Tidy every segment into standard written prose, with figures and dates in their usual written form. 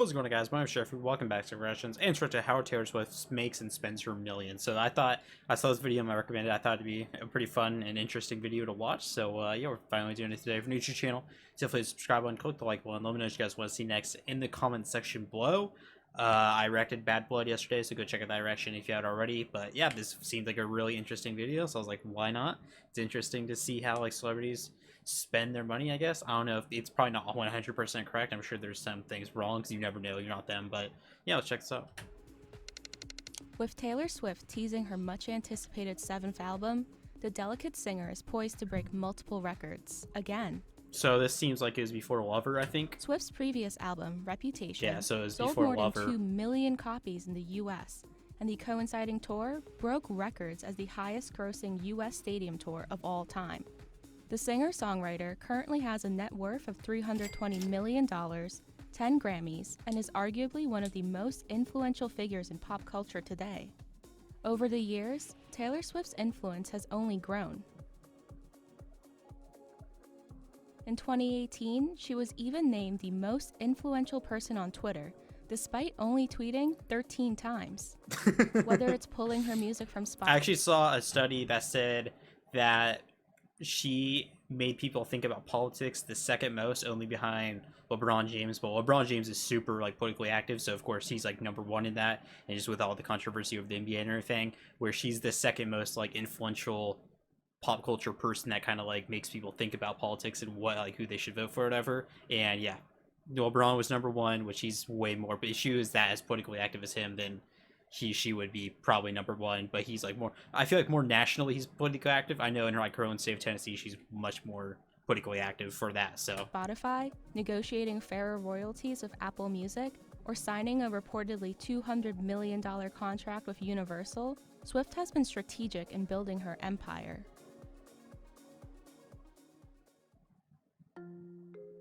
What's going on, guys? My name is Jeffrey. Welcome back to Reactions and straight to how Taylor Swift makes and spends her millions. So I saw this video and I recommended. I thought it'd be a pretty fun and interesting video to watch. So yeah, we're finally doing it today. If you're new to the channel, definitely subscribe button, click the like button. Let me know what you guys want to see next in the comment section below. I reacted Bad Blood yesterday, so go check out that reaction if you haven't already. But yeah, this seemed like a really interesting video, so I was like, why not? It's interesting to see how like celebrities spend their money, I guess. I don't know if it's probably not 100% correct. I'm sure there's some things wrong because you never know. You're not them. But yeah, let's check this out. With Taylor Swift teasing her much-anticipated 7th album, the delicate singer is poised to break multiple records, again. So this seems like it was before Lover, I think. Swift's previous album, Reputation, Yeah, so it was sold before more Lover. than 2 million copies in the US, and the coinciding tour broke records as the highest-grossing US stadium tour of all time. The singer-songwriter currently has a net worth of $320 million, 10 Grammys, and is arguably one of the most influential figures in pop culture today. Over the years, Taylor Swift's influence has only grown. In 2018, she was even named the most influential person on Twitter, despite only tweeting 13 times. Whether it's pulling her music from Spotify. I actually saw a study that said that she made people think about politics the second most, only behind LeBron James. But LeBron James is super like politically active, so of course he's like number one in that, and just with all the controversy over the NBA and everything, where she's the second most like influential pop culture person that kind of like makes people think about politics and what like who they should vote for or whatever. And yeah, LeBron was number one, which he's way more, but she is that as politically active as him, then she would be probably number one. But he's like more, I feel like more nationally he's politically active. I know in her own state of Tennessee she's much more politically active for that. So Spotify, negotiating fairer royalties with Apple Music, or signing a reportedly $200 million contract with Universal, Swift has been strategic in building her empire.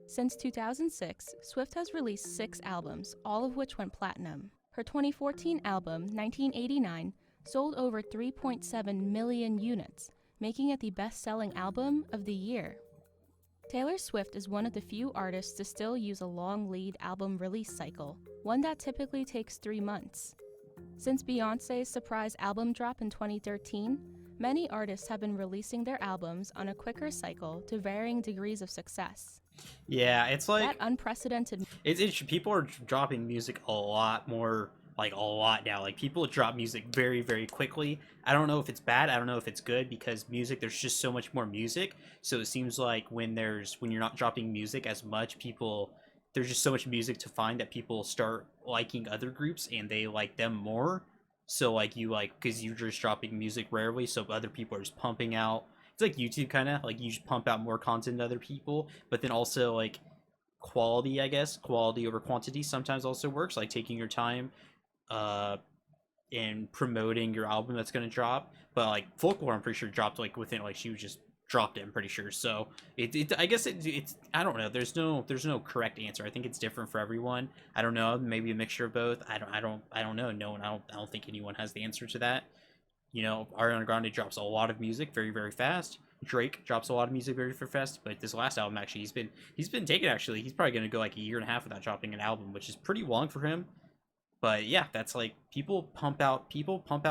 Since 2006, Swift has released 6 albums, all of which went platinum. Her 2014 album, 1989, sold over 3.7 million units, making it the best-selling album of the year. Taylor Swift is one of the few artists to still use a long lead album release cycle, one that typically takes 3 months. Since Beyoncé's surprise album drop in 2013, many artists have been releasing their albums on a quicker cycle to varying degrees of success. yeah, it's like That unprecedented it's people are dropping music a lot more, like a lot now. Like people drop music very very quickly. I don't know if it's bad, I don't know if it's good, because music, there's just so much more music. So it seems like when you're not dropping music as much, people, there's just so much music to find that people start liking other groups and they like them more. So like you like, because you're just dropping music rarely, so other people are just pumping out. It's like YouTube, kind of like you just pump out more content to other people, but then also like quality, I guess quality over quantity sometimes also works, like taking your time uh and promoting your album that's going to drop. But like Folklore, I'm pretty sure dropped like within, like she was just dropped it, I'm pretty sure. So I guess it's, I don't know, there's no correct answer. I think it's different for everyone. I don't know, maybe a mixture of both. I don't know. No one, I don't think anyone has the answer to that. You know, Ariana Grande drops a lot of music very very fast. Drake drops a lot of music very very fast. But this last album, actually, he's been taking, actually he's probably going to go like a year and a half without dropping an album, which is pretty long for him. But yeah, that's like people pump out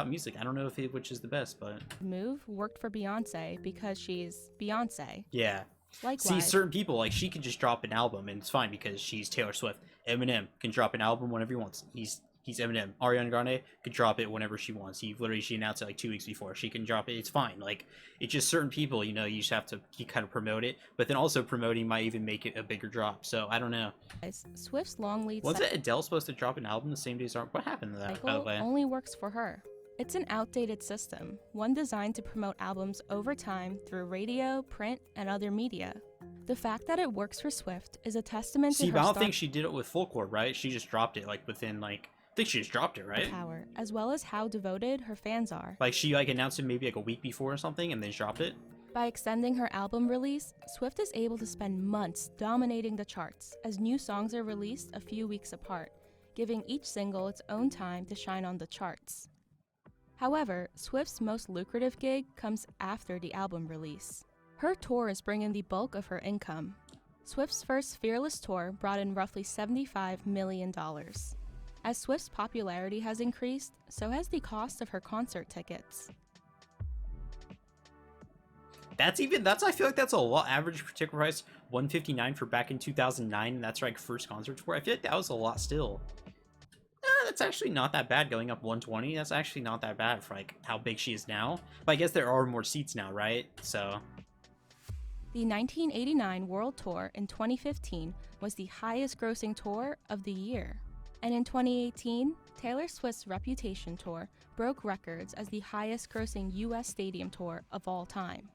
music. I don't know if which is the best, but move worked for Beyoncé because she's Beyoncé. yeah. See, Likewise, certain people, like she can just drop an album and it's fine because she's Taylor Swift. Eminem can drop an album whenever he wants. He's Eminem. Ariana Grande could drop it whenever she wants. She announced it like 2 weeks before. She can drop it. It's fine. Like, it's just certain people, you know, you just have to kind of promote it. But then also promoting might even make it a bigger drop. So I don't know. Swift's long lead Wasn't Adele supposed to drop an album the same day as What happened to that, by the cycle way? only works for her. It's an outdated system, one designed to promote albums over time through radio, print, and other media. The fact that it works for Swift is a testament See, to but her I don't star think she did it with Folklore, right? She just dropped it like within like, I think she just dropped it, right? power, as well as how devoted her fans are. Like she like announced it maybe like a week before or something, and then dropped it. By extending her album release, Swift is able to spend months dominating the charts as new songs are released a few weeks apart, giving each single its own time to shine on the charts. However, Swift's most lucrative gig comes after the album release. Her tours bring in the bulk of her income. Swift's first Fearless tour brought in roughly $75 million. As Swift's popularity has increased, so has the cost of her concert tickets. That's I feel like that's a lot. Average ticket price $159 for back in 2009, and that's like first concert tour. I feel like that was a lot still. That's actually not that bad, going up 120. That's actually not that bad for like how big she is now. But I guess there are more seats now, right? So The 1989 World Tour in 2015 was the highest grossing tour of the year. And in 2018, Taylor Swift's Reputation Tour broke records as the highest grossing US stadium tour of all time.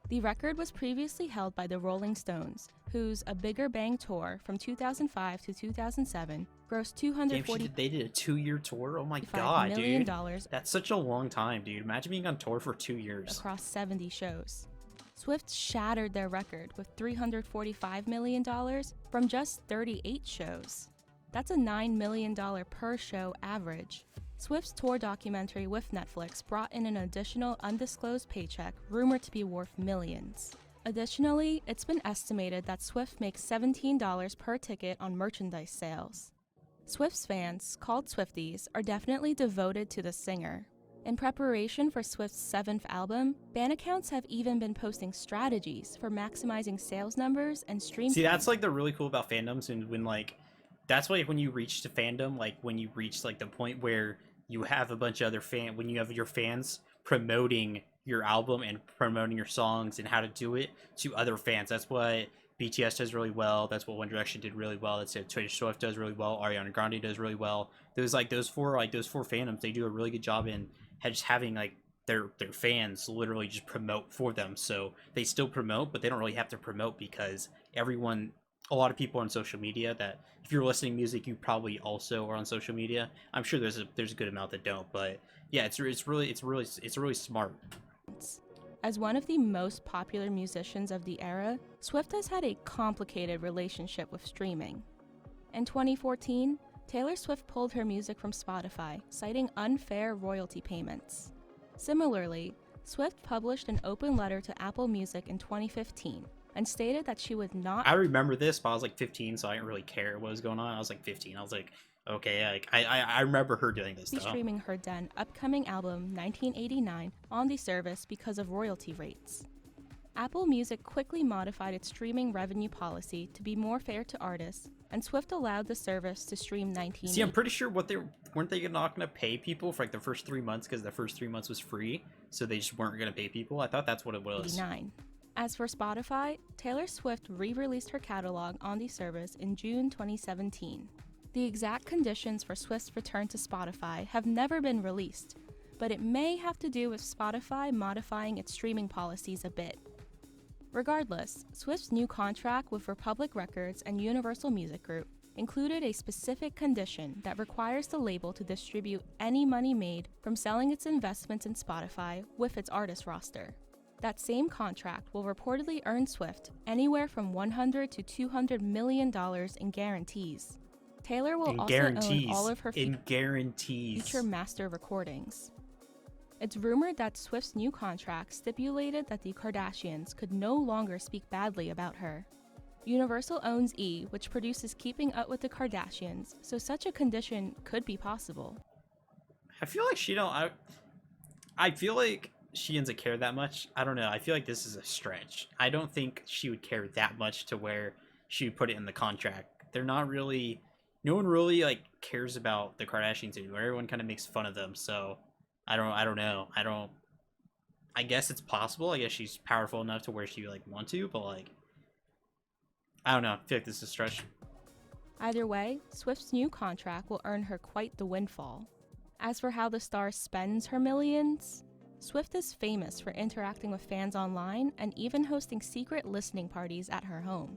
The record was previously held by the Rolling Stones, whose A Bigger Bang tour from 2005 to 2007 grossed they did a 2-year tour. Oh my god, $245 dude. million That's such a long time, dude. Imagine being on tour for 2 years. across 70 shows. Swift shattered their record with $345 million from just 38 shows. That's a $9 million per show average. Swift's tour documentary with Netflix brought in an additional undisclosed paycheck rumored to be worth millions. Additionally, it's been estimated that Swift makes $17 per ticket on merchandise sales. Swift's fans, called Swifties, are definitely devoted to the singer. In preparation for Swift's 7th album, fan accounts have even been posting strategies for maximizing sales numbers and stream See, count. that's like the really cool about fandoms, and when like that's like when you reach to fandom, like when you reach like the point where you have a bunch of other when you have your fans promoting your album and promoting your songs and how to do it to other fans. That's what BTS does really well. That's what One Direction did really well. That's what Taylor Swift does really well. Ariana Grande does really well. Those four fandoms, they do a really good job in just having like their fans literally just promote for them. So they still promote, but they don't really have to promote because a lot of people on social media that if you're listening to music, you probably also are on social media. I'm sure there's a good amount that don't, but yeah, it's really smart. As one of the most popular musicians of the era, Swift has had a complicated relationship with streaming. In 2014, Taylor Swift pulled her music from Spotify, citing unfair royalty payments. Similarly, Swift published an open letter to Apple Music in 2015 and stated that she would not. I remember this, but I was like 15, so I didn't really care what was going on. I was like 15. I was like, okay, like I remember her doing this be though. streaming her then upcoming album 1989 on the service because of royalty rates. Apple Music quickly modified its streaming revenue policy to be more fair to artists, and Swift allowed the service to stream 19. See, I'm pretty sure weren't they not going to pay people for like the first 3 months because the first 3 months was free, so they just weren't going to pay people. I thought that's what it was. 89. As for Spotify, Taylor Swift re-released her catalog on the service in June 2017. The exact conditions for Swift's return to Spotify have never been released, but it may have to do with Spotify modifying its streaming policies a bit. Regardless, Swift's new contract with Republic Records and Universal Music Group included a specific condition that requires the label to distribute any money made from selling its investments in Spotify with its artist roster. That same contract will reportedly earn Swift anywhere from $100 to $200 million in guarantees. Taylor will also own all of her future master recordings. It's rumored that Swift's new contract stipulated that the Kardashians could no longer speak badly about her. Universal owns E, which produces Keeping Up with the Kardashians, so such a condition could be possible. I feel like I feel like she doesn't care that much. I don't know. I feel like this is a stretch. I don't think she would care that much to where she would put it in the contract. They're not really. No one really like cares about the Kardashians anymore. Everyone kind of makes fun of them. So I don't know. I guess it's possible. I guess she's powerful enough to where she like want to, but like I don't know. I feel like this is a stretch. Either way, Swift's new contract will earn her quite the windfall. As for how the star spends her millions, Swift is famous for interacting with fans online and even hosting secret listening parties at her home.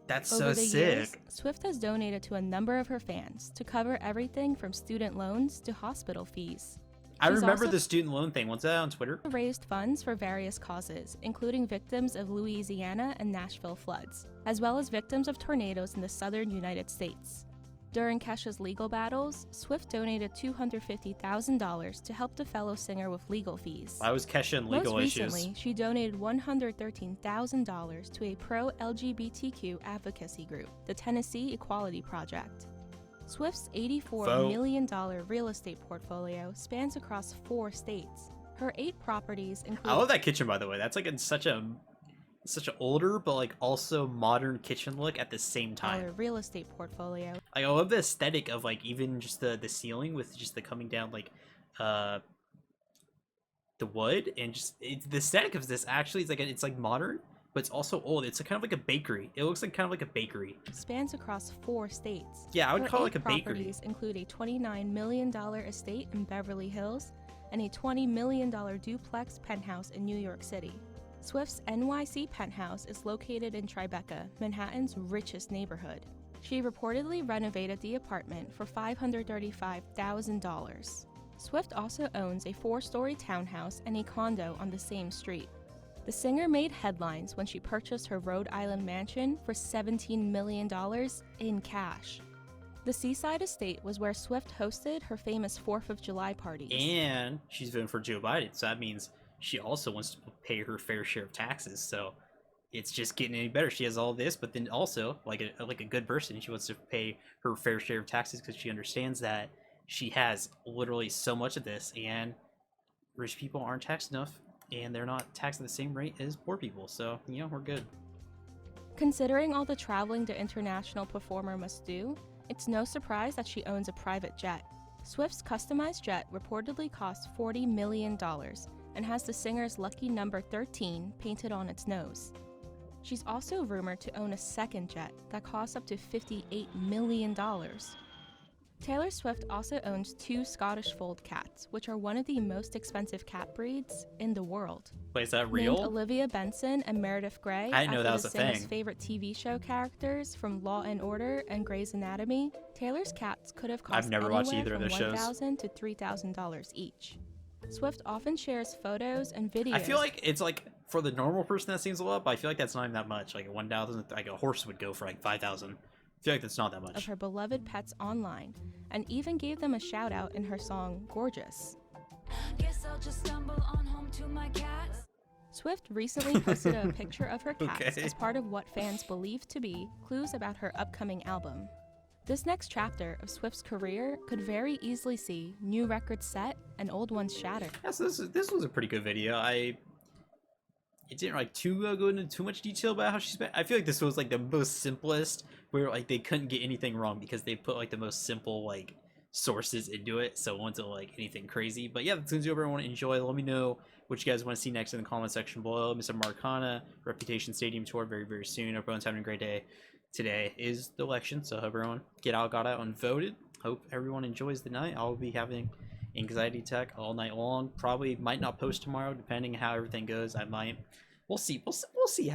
That's Over so the sick. years, Swift has donated to a number of her fans to cover everything from student loans to hospital fees. I She's remember also the student loan thing. What's that on Twitter? raised funds for various causes, including victims of Louisiana and Nashville floods, as well as victims of tornadoes in the southern United States. During Kesha's legal battles, Swift donated $250,000 to help the fellow singer with legal fees. Why was Kesha in legal Most issues? recently, she donated $113,000 to a pro-LGBTQ advocacy group, the Tennessee Equality Project. Swift's $84 million real estate portfolio spans across 4 states. Her 8 properties include... I love that kitchen, by the way. That's like such an older but like also modern kitchen look at the same time. real estate portfolio. I love the aesthetic of like even just the ceiling with just the coming down like the wood, and just the aesthetic of this actually is like it's like modern, but it's also old. It's kind of like a bakery. It looks like kind of like a bakery. Spans across 4 states. Yeah, I would Her call it 8 like a bakery. properties include a $29 million estate in Beverly Hills and a $20 million duplex penthouse in New York City. Swift's NYC penthouse is located in Tribeca, Manhattan's richest neighborhood. She reportedly renovated the apartment for $535,000. Swift also owns a 4-story townhouse and a condo on the same street. The singer made headlines when she purchased her Rhode Island mansion for $17 million in cash. The Seaside Estate was where Swift hosted her famous 4th of July parties. And she's voting for Joe Biden, so that means she also wants to pay her fair share of taxes. So it's just getting any better. She has all this, but then also, like a good person, she wants to pay her fair share of taxes because she understands that she has literally so much of this, and rich people aren't taxed enough, and they're not taxed at the same rate as poor people. So, you know, we're good. Considering all the traveling the international performer must do, it's no surprise that she owns a private jet. Swift's customized jet reportedly costs $40 million and has the singer's lucky number 13 painted on its nose. She's also rumored to own a second jet that costs up to $58 million. Taylor Swift also owns 2 Scottish Fold cats, which are one of the most expensive cat breeds in the world. Wait, is that real? Named Olivia Benson and Meredith Grey I didn't know after that was the a singer's thing. favorite TV show characters from Law and Order and Grey's Anatomy, Taylor's cats could have cost I've never watched anywhere either of from those shows. $1,000 to $3,000 each. Swift often shares photos and videos. I feel like it's like for the normal person that seems a lot, but I feel like that's not even that much. Like 1,000, like a horse would go for like 5,000. I feel like that's not that of much. her beloved pets online, and even gave them a shout out in her song Gorgeous. Guess I'll just stumble on home to my cats. Swift recently posted a picture of her cats Okay. as part of what fans believe to be clues about her upcoming album. This next chapter of Swift's career could very easily see new records set and old ones shattered. Yeah, so this was a pretty good video. It didn't like go into too much detail about how she spent. I feel like this was like the most simplest, where like they couldn't get anything wrong because they put like the most simple like sources into it, so it wasn't like anything crazy. But yeah, that's gonna do everyone enjoy. Let me know what you guys want to see next in the comment section below. Mr. Marcana Reputation Stadium tour very, very soon. Hope everyone's having a great day. Today is the election, so hope everyone got out and voted. Hope everyone enjoys the night. I'll be having anxiety attack all night long. Probably might not post tomorrow, depending how everything goes. I might. We'll see. We'll see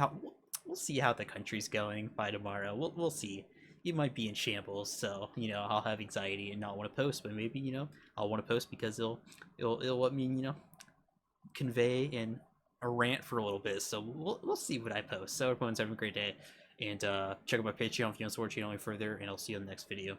how the country's going by tomorrow. We'll see. It might be in shambles, so you know I'll have anxiety and not want to post. But maybe I'll want to post because it'll let me convey and a rant for a little bit. So we'll see what I post. So everyone's having a great day, and check out my Patreon if you want to support the channel any further. And I'll see you in the next video.